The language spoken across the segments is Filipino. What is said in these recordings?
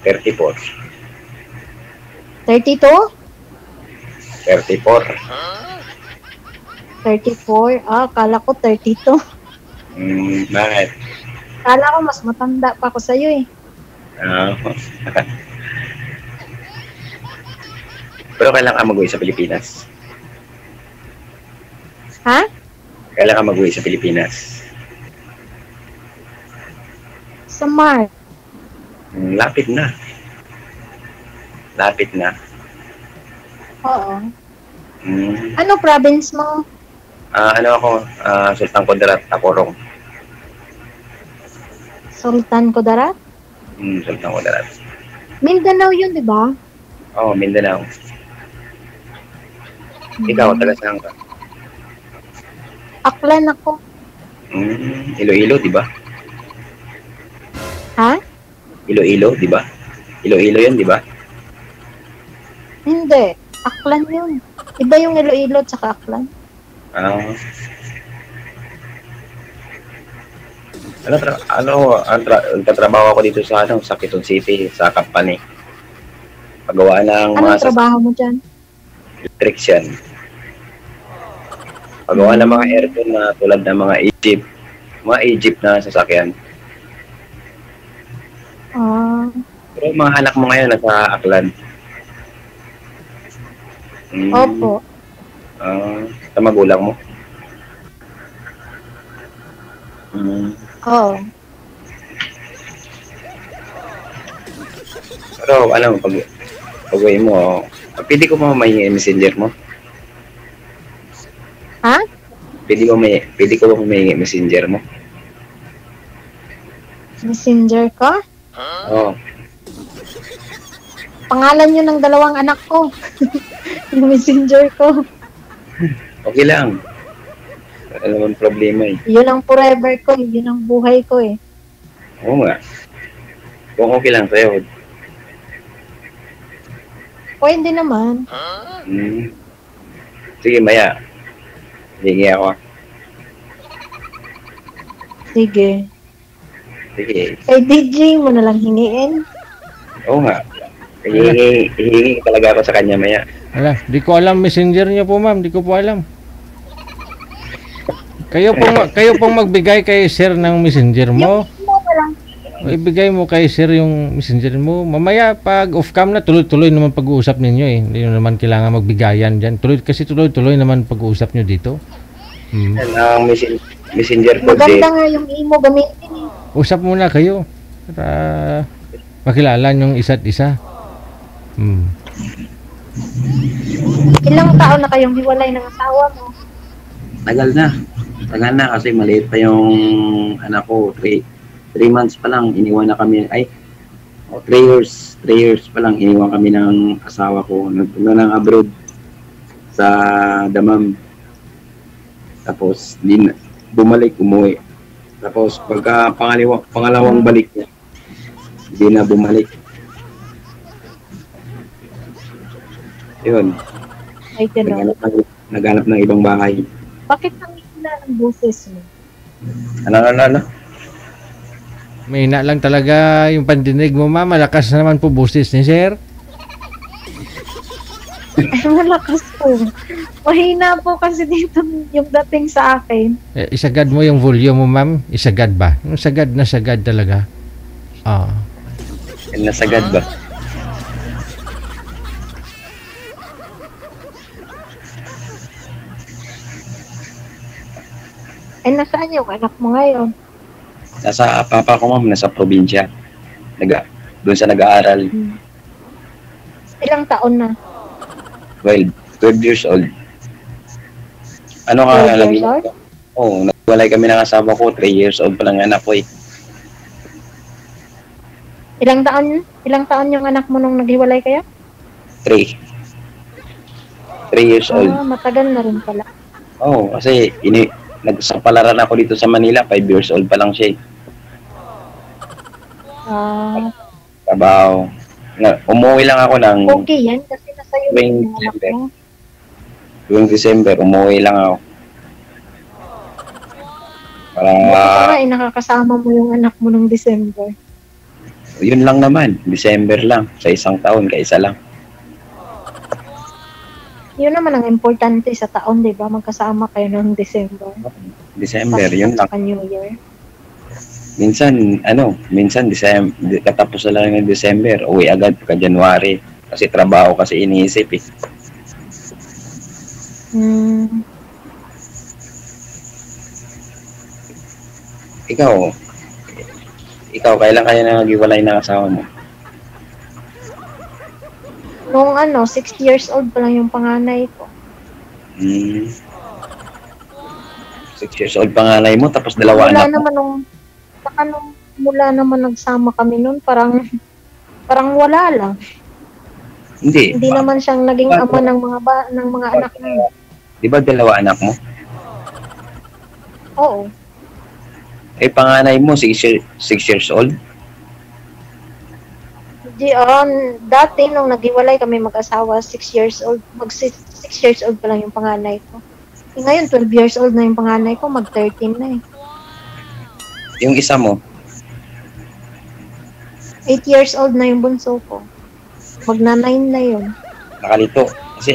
34. 32? 34. 34? Ah, akala ko 32. Bakit? Akala ko mas matanda pa ako sa'yo eh. Pero kailan ka mag-uwi sa Pilipinas? Ha? Kailan ka mag-uwi sa Pilipinas? Sa March. Lapit na. Lapit na. Oo. Ano province mo? Ano ako? Sultan Kudarat, Tacorong. Sultan Kudarat? Sultan Kudarat. Mindanao yun, di ba? Oo, Mindanao. Ikaw, taga saan ka? Aklan ako. Iloilo, di ba? Ha? Iloilo, di ba? Iloilo yun, di ba? Hindi. Aklan yun. Iba yung Iloilo at saka Aklan. Ang tatrabaho ko dito sa sa Quezon City, sa company. Paggawa ng Anong trabaho mo dyan? electrician. Paggawa ng mga aircon na tulad ng mga Egypt na sasakyan. Pero mga anak mo ngayon nasa Aklan. Opo. Sa magulang mo? Oo. Pero alam mo, pag-uwi mo, pwede ko mo may messenger mo? Ha? Pwede ko ba may messenger mo? Messenger ka? Oo. Pangalan yun ng dalawang anak ko. Yung messenger ko. Okay lang. Ano naman problema eh. Yun ang forever ko. Yun ang buhay ko eh. Oo nga. Kung okay lang sa'yo. Pwede naman. Sige, maya. Hingi ako. Sige. Sige. Kay DJ mo na lang hingiin. Oo nga. Hihingi talaga ako sa kanya maya. Ala, di ko alam messenger niyo po ma'am. Di ko po alam. Kayo pong magbigay kay sir ng messenger mo. Ibigay mo kay sir yung messenger mo. Mamaya pag off cam na tuloy-tuloy naman pag-uusap ninyo eh. Hindi naman kailangan magbigayan diyan. Tuloy-tuloy naman pag-uusap niyo dito. Ang messenger ko maganda nga yung imo gamitin eh. Usap muna kayo para makilala yung isa't isa. Ilang taon na kayong hiwalay ng asawa mo? Tagal na kasi maliit pa yung anak ko. 3 months pa lang iniwan na kami. 3 years pa lang iniwan kami ng asawa ko. Nagpunta ng abroad sa Damam. Tapos umuwi. Tapos pagka pangalawang balik niya, hindi na bumalik. Yun. Ay, gano'n. Naghanap ng ibang bahay. Bakit nangihina ng boses mo? Ano? May ina lang talaga yung pandinig mo ma'am. Malakas naman po boses ni sir. Ay, malakas po. Mahina po kasi dito yung dating sa akin. Isagad mo yung volume mo ma'am. Isagad ba? Yung sagad na sagad talaga. Nasagad ba? Ay, nasaan yung anak mo ngayon? Nasa papa ko ma'am, nasa probinsya. Doon sa nag-aaral. Ilang taon na? 12 years old. Ano 12 years old? Oo, nagwalay kami ng asawa ko, 3 years old pa lang anak ko eh. Ilang taon yung anak mo nung naghiwalay kayo? 3 years old. Matagal na rin pala. Oo, kasi nagsapalaran ako dito sa Manila, 5 years old pa lang siya eh. Trabaho. Umuwi lang ako ng... Okay yan, kasi nasa iyo yung anak mo. Tuwing December, umuwi lang ako. Para... Nakakasama mo yung anak mo ng December. Yun lang naman, December lang. Sa isang taon, kaisa lang. Yun naman ang importante sa taon, di ba? Magkasama kayo ng December. December, yun lang. Sa New Year. Minsan December, katapos na lang ng December, uwi agad pagka January. Kasi trabaho kasi iniisip eh. Hmm. Ikaw, kailan kaya na nag-iwalay ng asawa mo? Nung 6 years old pa lang yung panganay ko. 6 years old panganay mo, tapos dalawa Mula anak mo. naman nung mula naman nagsama kami nun, parang wala lang. Hindi Naman siyang naging ama ng mga anak niya. Di ba dalawa anak mo? Oo. Eh, panganay mo, 6 years old? Dati nung naghiwalay kami mag-asawa, 6 years old. 6 years old pa lang yung panganay ko. Ngayon, 12 years old na yung panganay ko, mag-13 na eh. Yung isa mo? 8 years old na yung bunso ko. Magna-9 na yun. Nakalito. Kasi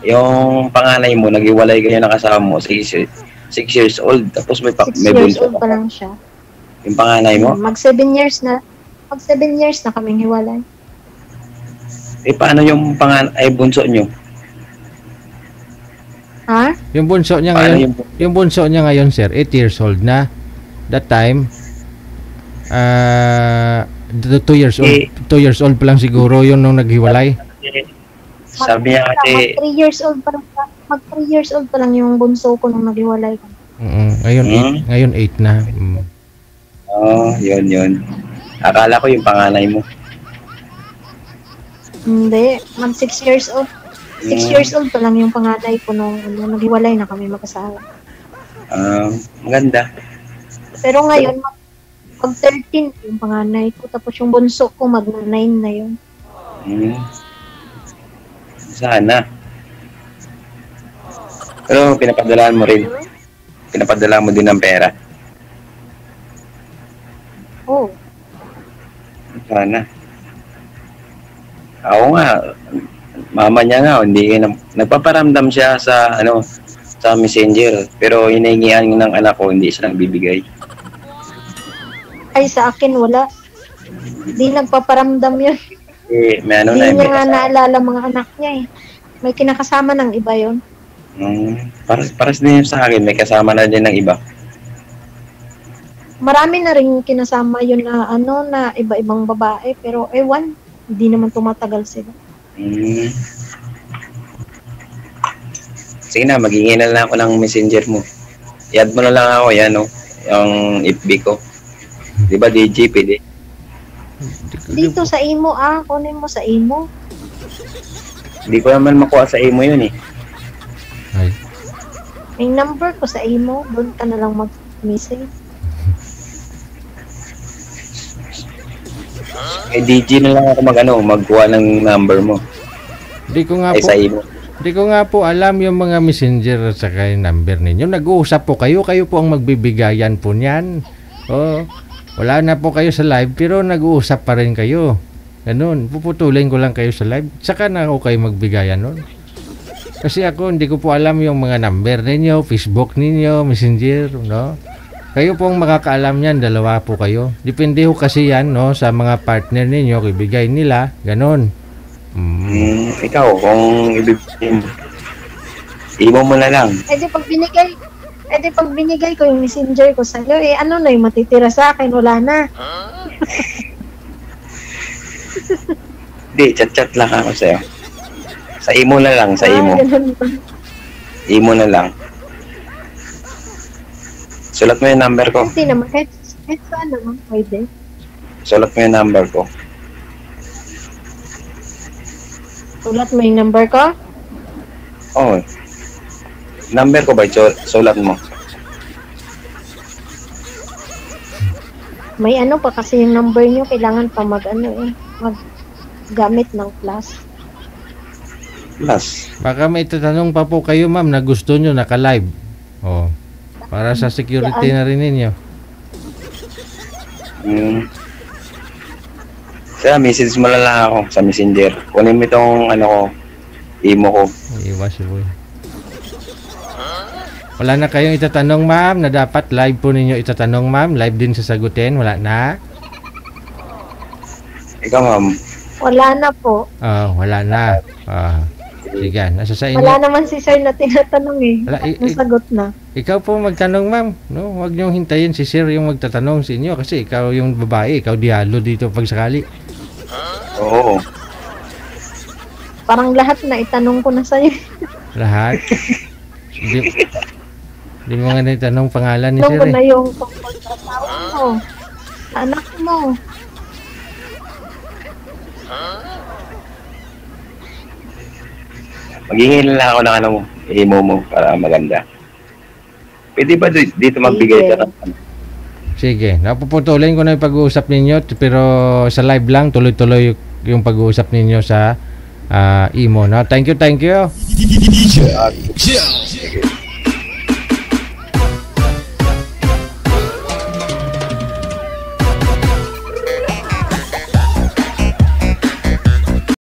yung panganay mo, naghiwalay kayo ng asawa mo, 6 years old, tapos may 6 may years bunso old pa lang siya. Yung panganay mo? Mag-7 years na kaming hiwalay. Eh, paano yung bunso nyo? Ha? Yung bunso niya Paano ngayon, yung bunso niya ngayon, sir, 8 years old na. That time, 2 years old. 2 years old pa lang siguro yun nung naghiwalay. Sabi niya kasi, Mag 3 years old pa lang. Mag 3 years old pa lang yung bunso ko nung naghiwalay ko. Ngayon 8 na. yun. Akala ko yung panganay mo. Hindi, mag 6 years old. 6 years old pa lang yung panganay ko nung naghiwalay na kami mag-asawa. Maganda. Pero ngayon, mag 13 yung panganay ko. Tapos yung bunso ko, mag 9 na yun. Sana. Pero pinapadala mo rin. Pinapadala mo din ng pera. Oo. Sana. Ako nga, mama niya nga, hindi nagpaparamdam siya sa messenger, pero hinahingian ng anak ko, hindi siya nagbibigay. Ay, sa akin wala. Di nagpaparamdam yun. Eh, may Di niya nga naalala mga anak niya eh. May kinakasama ng iba yun. Paras din yun sa akin, may kasama na din ng iba. Marami na rin kinasama yun na na iba-ibang babae, pero ewan, hindi naman tumatagal sila. Sige na, maghingi na lang ako ng messenger mo. I-add mo na lang ako, yan yung FB ko. Di ba DJ, pwede? Dito sa imo, kunin mo sa imo. Hindi ko naman makuha sa imo yun eh. Ay. May number ko sa imo, doon ka na lang mag-message. Eh, DJ na lang ako magkuha ng number mo. Di ko nga Ay, po. sa imo. Di ko nga po alam yung mga messenger at saka yung number ninyo. Nag-uusap po kayo po ang magbibigayan po niyan. Wala na po kayo sa live pero nag-uusap pa rin kayo. Ganun, puputulin ko lang kayo sa live. Saka na ako kayo magbigayan nun. Kasi ako hindi ko po alam yung mga number ninyo, Facebook ninyo, messenger, no? Kayo pong makakaalam niyan, dalawa po kayo. Depende ho kasi yan, no, sa mga partner ninyo, ibigay nila, ganun. Ikaw, kung ibibigay mo, imo mo na lang. Pag binigay ko yung messenger ko sa'yo, ano na yung matitira sa akin? Wala na. Hindi, chat-chat lang ako sa'yo. Sa imo na lang, sa imo. Ganun ba? Imo na lang. Sulat mo yung number ko. Hindi naman, kahit saan naman pwede. Sulat mo yung number ko. Sulat mo yung number ko? Oo. Number ko ba? Sulat mo. May pa kasi yung number nyo, kailangan pa maggamit ng plus. Plus. Baka may tatanong pa po kayo, ma'am, na gusto nyo naka-live. Para sa security na rin ninyo. Kaya message mo lang ako sa messenger. Kunin mo itong ano ko, imo ko. Iwas si boy. Wala na kayong itatanong ma'am na dapat live po ninyo itatanong ma'am. Live din sasagutin. Wala na? Ikaw ma'am. Wala na po. Wala na. Sige, nasa sa inyo. Wala naman si sir na tinatanong eh. Wala, Nasagot na. Ikaw po magtanong ma'am. No? Huwag niyong hintayin si sir yung magtatanong sa inyo kasi ikaw yung babae. Ikaw dialo dito pag sakali. Oo. Parang lahat na itanong ko na sa'yo. Lahat. Di mo nga naitanong pangalan ni Tanong sir ko na eh. yung tungkol sa asawa mo. Sa anak mo. Maghingi lang ako ng ano mo, imo mo para maganda. Pwede ba dito magbigay ka ng ano? Sige, napuputulin ko na yung pag-uusap ninyo pero sa live lang tuloy-tuloy yung pag-uusap ninyo sa imo. No? Thank you. Sige.